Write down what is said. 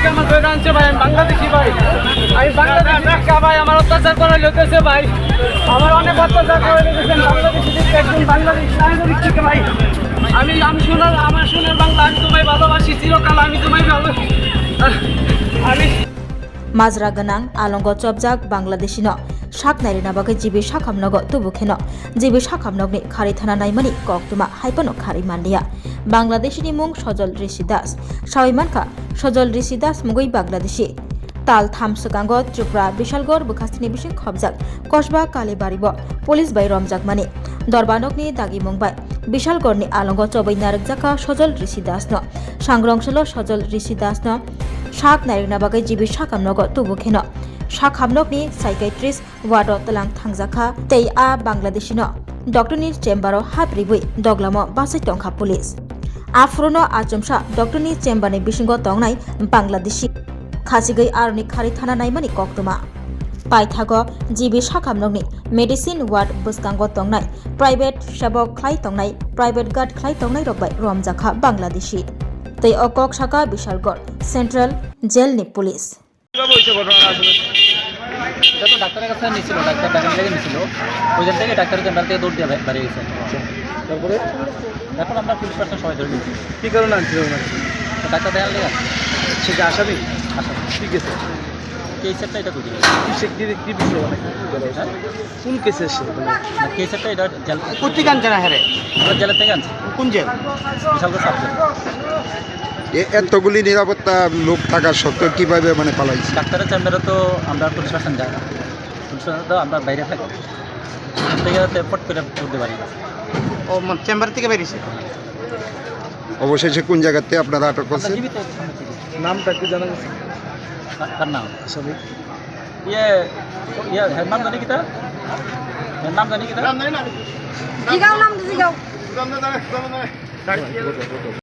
থেকে আমার ধরে আনছে ভাই, আমি বাংলাদেশি ভাই, আমি বাংলাদেশি ভাই, আমার অত্যাচার করা লোকেছে ভাই, আমার অনেক অত্যাচার করে লেগেছেন বাংলাদেশি থেকে, একজন বাংলাদেশি নাগরিক থেকে ভাই। আমি সোনার, আমার সোনার বাংলা, আমি তোমায় ভালোবাসি চিরকাল, আমি তোমায় ভালো আমি মাজরা গানাং আলঙ্গ চবজাক বাংলাদেশি ন শাক নাইরিনা বাকে জিবি শাখামনগ তুবুখেন জিবি শাখামনগনি খারি থানা নাইমানি কক্তমা হাইপানো খারি মানলিয়া বাংলাদেশিনি মুং সজল ঋষি দাস সাবিমানখা সজল ঋষি দাস মুগৈ বাংলাদেশি তাল থামসগাঙ্গ ত্রিপুরা বিশালগড় বুখাস্তিনি বিশিং খবজাক কসবা কালীবাড়িব পুলিশ বাই রমজাক মানে দরবানকনি দাগি মুংবাই বিশালগড়নি আলঙ্গ চবৈ নারকজাকা সজল ঋষি দাস ন সাংগ্রংশল সজল ঋষি দাস ন শাক নাইরিনা বাকে জিবি শাখামনগ তুবুখেন শাখামনগনি সাইকাইट्रिस्ट वार्ड तलां थांजाखा तै आ बांग्लादेशी न डॉक्टरनि चेम्बाराव हाब्रिबुई दगलामो बासै टंखा पुलिस आफुरनो आचमसा डॉक्टरनि चेम्बारनि बिसिंग तंनाय बांग्लादेशी खासिगै आरनि खारि थाना नायमानि कक्तमा पाइथागो जिबि शाखामनगनि मेडिसिन वार्ड बुसकांग तंनाय प्राइवेट सेबक ख्लाय तंनाय प्राइवेट गार्ड ख्लाय तंनाय रकबाय रमजाखा बांग्लादेशी तै अकक शाखा विशालगढ़ सेंट्रल जेलनि पुलिस যত ডাক্তারের কাছে নিয়েছিল, ডাক্তার ডাক্তার থেকে নিয়েছিল, ওইখান থেকে ডাক্তারের চেম্বার থেকে দৌড় দিয়ে বাড়ি গেছে। তারপরে এখন আমরা পুলিশ পার্সন সবাই ধরে নিয়েছি। কি কারণে আনছিল ডাক্তার দেখার লেগে সে কি আসামি? আসা ঠিক আছে, কেসেরটা এটা বুঝি কি বিষয় কোন কেসে এসছে? কেসেরটা এটা জেল কোথেকে আনছে না হ্যাঁ আমরা জেলের থেকে আনছি, কোন জেল? বিশালগড় সাবজেক্ট। এতগুলি নিরাপত্তা লোক থাকা সত্ত্বেও কিভাবে মানে পালাইছে? ডাক্তারের চেম্বারে তো আমরা পুলিশ পার্সন যাই না, পুলিশ পার্সন তো আমরা বাইরে থাকি, থেকে ফট করে উঠতে পারি না। ও চেম্বার থেকে বেরিয়েছে। অবশেষে কোন জায়গাতে আপনারা আটক করছেন? জীবিত নামটা কি জানা গেছে? তার নাম আসামি ইয়ে ইয়ে নাম জানি কিতা, নাম জানি কিতা, জিগাও নাম জিগাও।